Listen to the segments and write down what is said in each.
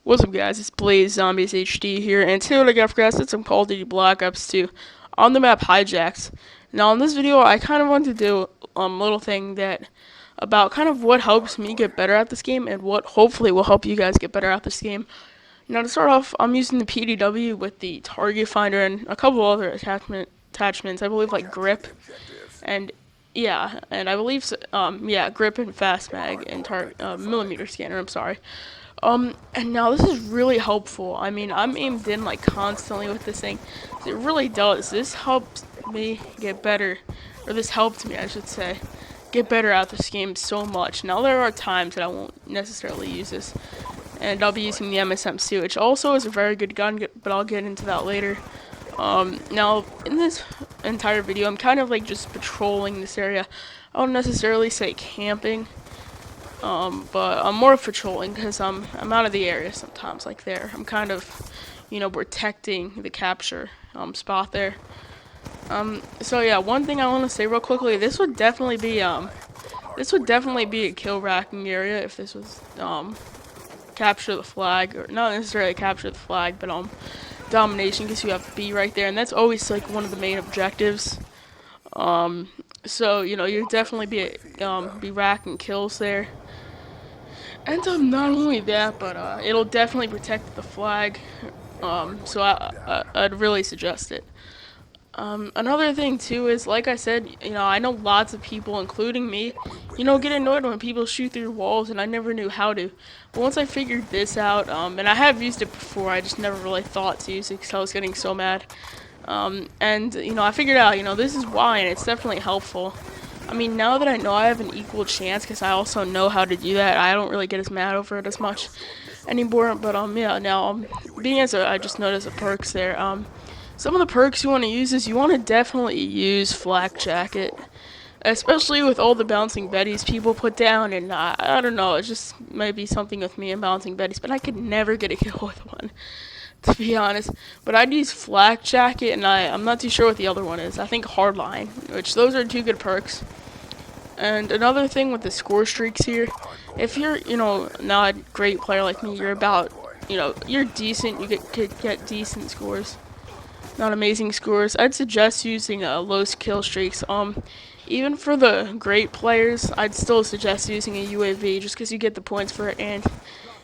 What's up, guys? It's Blaze Zombies HD here, and today what I got for guys is some Call of Duty Black Ops 2 on the map Hijacks. Now, in this video, I kind of want to do a little thing that about kind of what helps me get better at this game and what hopefully will help you guys get better at this game. Now, to start off, I'm using the PDW with the target finder and a couple other attachments. I believe like grip and and I believe grip and fast mag and millimeter scanner. I'm sorry. And now this is really helpful. I mean, I'm aimed in like constantly with this thing. It really does. This helps me get better, or this helped me, I should say, get better at this game so much. Now there are times that I won't necessarily use this, and I'll be using the MSMC, which also is a very good gun, but I'll get into that later. Now in this entire video, I'm kind of like just patrolling this area. I don't necessarily say camping. But I'm more patrolling because I'm out of the area sometimes. Like there, I'm kind of, protecting the capture spot there. So yeah, one thing I want to say real quickly, this would definitely be a kill racking area if this was capture the flag, or not necessarily capture the flag, but domination, because you have B right there, and that's always like one of the main objectives. So you'd definitely be racking kills there. And not only that, but it'll definitely protect the flag. So I'd really suggest it. Another thing too is, like I said, I know lots of people, including me, get annoyed when people shoot through walls, and I never knew how to. But once I figured this out, and I have used it before, I just never really thought to use it because I was getting so mad. And I figured out, this is why, and it's definitely helpful. I mean, now that I know I have an equal chance, because I also know how to do that, I don't really get as mad over it as much anymore. But yeah, now being as I just noticed the perks there. Some of the perks you want to use is you want to definitely use Flak Jacket, especially with all the bouncing betties people put down. And I don't know, it just might be something with me and bouncing betties, but I could never get a kill with one, to be honest. But I'd use Flak Jacket, and I'm not too sure what the other one is. I think Hardline, which those are two good perks. And another thing with the score streaks here, if you're, not a great player like me, you're about, you're decent, you could get decent scores, not amazing scores, I'd suggest using low kill streaks. Even for the great players, I'd still suggest using a UAV just because you get the points for it and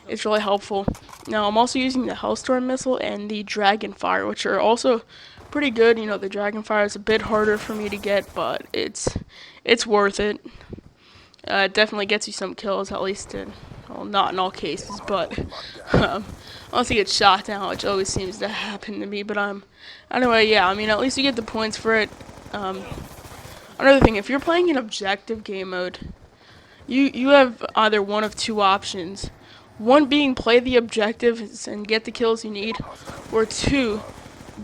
it's really helpful. Now, I'm also using the Hellstorm missile and the Dragonfire, which are also pretty good. The Dragonfire is a bit harder for me to get, but it's worth it. It definitely gets you some kills, at least not in all cases, but unless you get shot down, which always seems to happen to me. But anyway, yeah, I mean, at least you get the points for it. Another thing, if you're playing an objective game mode, you have either one of two options. One being play the objectives and get the kills you need, or two,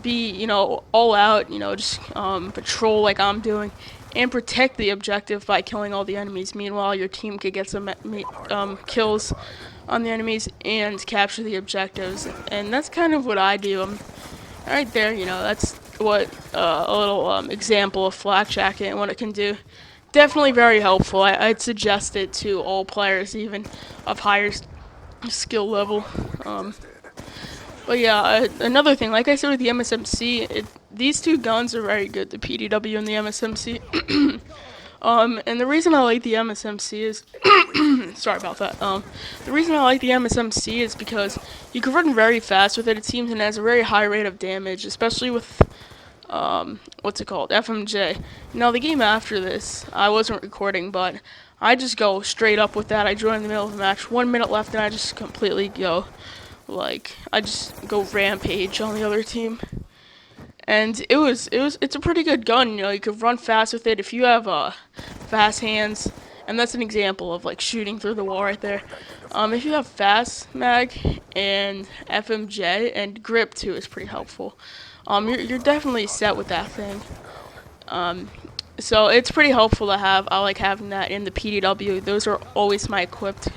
be, all out, just patrol like I'm doing, and protect the objective by killing all the enemies. Meanwhile, your team could get some kills on the enemies and capture the objectives. And that's kind of what I do. Right there, that's what a little example of Flak Jacket and what it can do. Definitely very helpful. I'd suggest it to all players, even of higher skill level. But yeah, another thing, like I said with the MSMC, these two guns are very good, the PDW and the MSMC. And the reason I like the MSMC is, sorry about that. The reason I like the MSMC is because you can run very fast with it, it seems, and it has a very high rate of damage, especially with, what's it called, FMJ. Now, the game after this, I wasn't recording, but I just go straight up with that. I join in the middle of the match, 1 minute left, and I just completely go, I just go rampage on the other team. And it's a pretty good gun, you could run fast with it if you have fast hands, and that's an example of shooting through the wall right there. If you have fast mag and FMJ and grip too is pretty helpful. You're definitely set with that thing. So it's pretty helpful to have. I like having that in the PDW. Those are always my equipped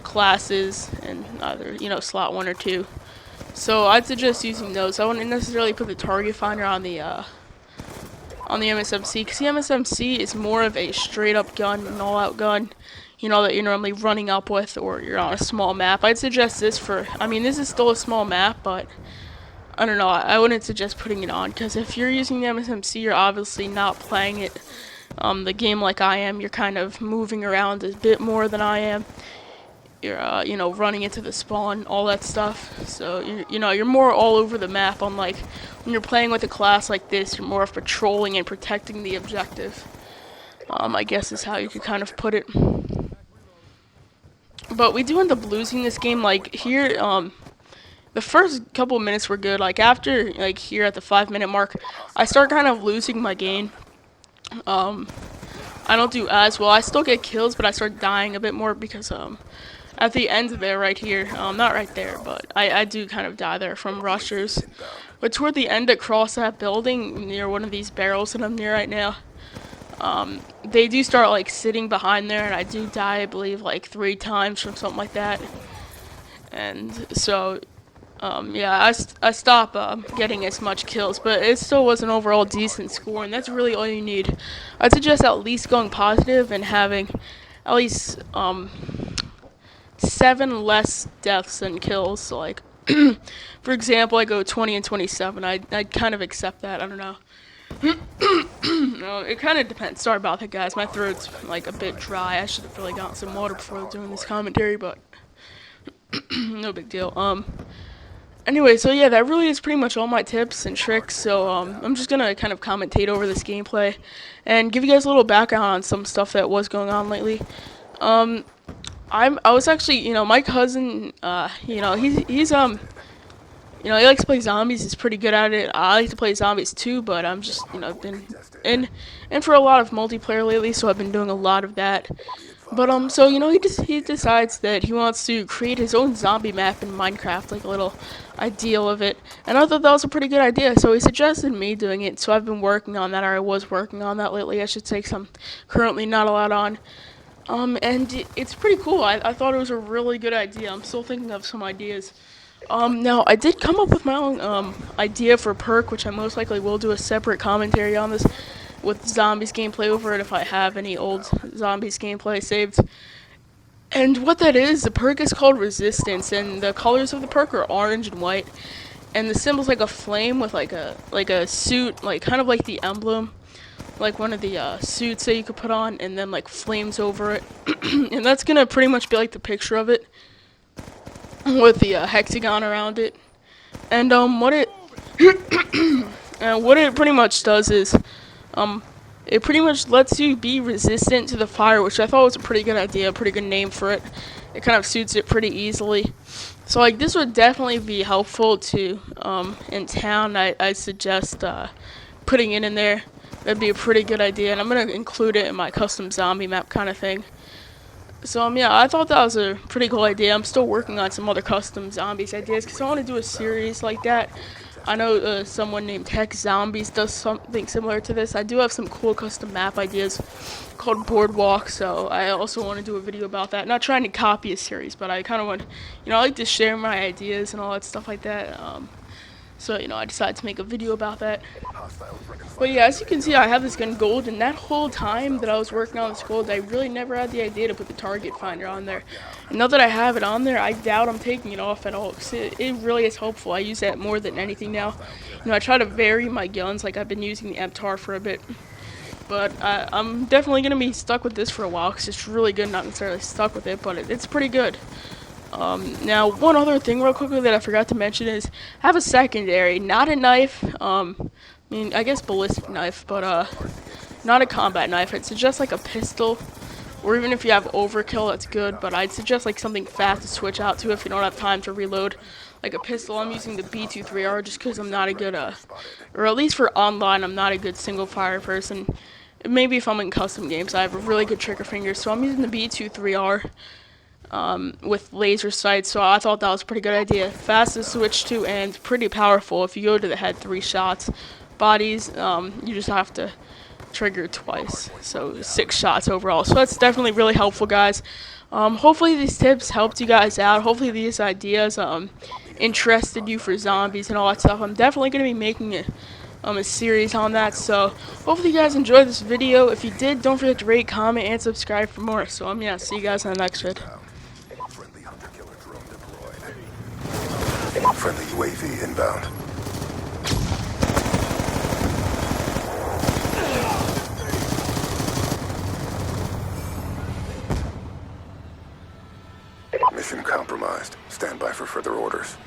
classes, and either slot 1 or 2. So I'd suggest using those. I wouldn't necessarily put the target finder on the MSMC, because the MSMC is more of a straight up gun, an all out gun. that you're normally running up with, or you're on a small map. I'd suggest this for, I mean, this is still a small map, but I don't know, I wouldn't suggest putting it on, because if you're using the MSMC, you're obviously not playing it, the game like I am. You're kind of moving around a bit more than I am. You're, running into the spawn, all that stuff. So, you're more all over the map, unlike when you're playing with a class like this, you're more of patrolling and protecting the objective. I guess is how you could kind of put it. But we do end up losing this game, like, here, the first couple of minutes were good. Like, after, like, here at the 5-minute mark, I start kind of losing my game. I don't do as well. I still get kills, but I start dying a bit more because, at the end there, right here, not right there, but I do kind of die there from rushers. But toward the end, across that building, near one of these barrels that I'm near right now, they do start, like, sitting behind there, and I do die, I believe, like, 3 times from something like that. And so, yeah, I stop getting as much kills, but it still was an overall decent score, and that's really all you need. I'd suggest at least going positive and having at least 7 less deaths than kills. So, like, for example, I go 20 and 27. I'd kind of accept that. I don't know. No, it kind of depends. Sorry about that, guys. My throat's like a bit dry. I should have really gotten some water before doing this commentary, but no big deal. Anyway, so yeah, that really is pretty much all my tips and tricks. So I'm just gonna kind of commentate over this gameplay and give you guys a little background on some stuff that was going on lately. I was actually, my cousin, he's he likes to play zombies. He's pretty good at it. I like to play zombies too, but I'm just, been in for a lot of multiplayer lately, so I've been doing a lot of that. But so he decides that he wants to create his own zombie map in Minecraft, like a little ideal of it. And I thought that was a pretty good idea, so he suggested me doing it. So I've been working on that, or I was working on that lately, I should say, 'cause I'm currently not a lot on. And it's pretty cool. I thought it was a really good idea. I'm still thinking of some ideas. Now, I did come up with my own, idea for perk, which I most likely will do a separate commentary on this with zombies gameplay over it if I have any old zombies gameplay saved. And what that is, the perk is called Resistance, and the colors of the perk are orange and white. And the symbol's like a flame with like a suit, like kind of like the emblem, like one of the suits that you could put on, and then like flames over it. And that's gonna pretty much be like the picture of it, with the hexagon around it. And what it pretty much does is it pretty much lets you be resistant to the fire, which I thought was a pretty good idea, a pretty good name for it. It kind of suits it pretty easily. So like this would definitely be helpful to in town. I suggest putting it in there. That'd be a pretty good idea, and I'm gonna include it in my custom zombie map kind of thing. So yeah, I thought that was a pretty cool idea. I'm still working on some other custom zombies ideas because I want to do a series like that. I know someone named Tech Zombies does something similar to this. I do have some cool custom map ideas called Boardwalk, so I also want to do a video about that. Not trying to copy a series, but I kind of want, I like to share my ideas and all that stuff like that. So, I decided to make a video about that. But yeah, as you can see, I have this gun gold, and that whole time that I was working on this gold, I really never had the idea to put the target finder on there. And now that I have it on there, I doubt I'm taking it off at all, because it really is helpful. I use that more than anything now. I try to vary my guns, like I've been using the MTAR for a bit. But I'm definitely going to be stuck with this for a while, because it's really good, not necessarily stuck with it, but it's pretty good. Now, one other thing real quickly that I forgot to mention is I have a secondary, not a knife, I guess ballistic knife, but not a combat knife. I'd suggest like a pistol, or even if you have overkill, that's good, but I'd suggest like something fast to switch out to if you don't have time to reload. Like a pistol, I'm using the B2-3R just because I'm not a good, or at least for online, I'm not a good single fire person. Maybe if I'm in custom games, I have a really good trigger finger, so I'm using the B2-3R. With laser sights, so I thought that was a pretty good idea. Fast to switch to and pretty powerful. If you go to the head 3 shots, bodies, you just have to trigger twice, so 6 shots overall. So that's definitely really helpful, guys. Hopefully these tips helped you guys out. Hopefully these ideas interested you for zombies and all that stuff. I'm definitely going to be making a series on that. So hopefully you guys enjoyed this video. If you did, don't forget to rate, comment, and subscribe for more. So yeah, see you guys in the next vid. Friendly hunter-killer drone deployed. Friendly UAV inbound. Mission compromised. Stand by for further orders.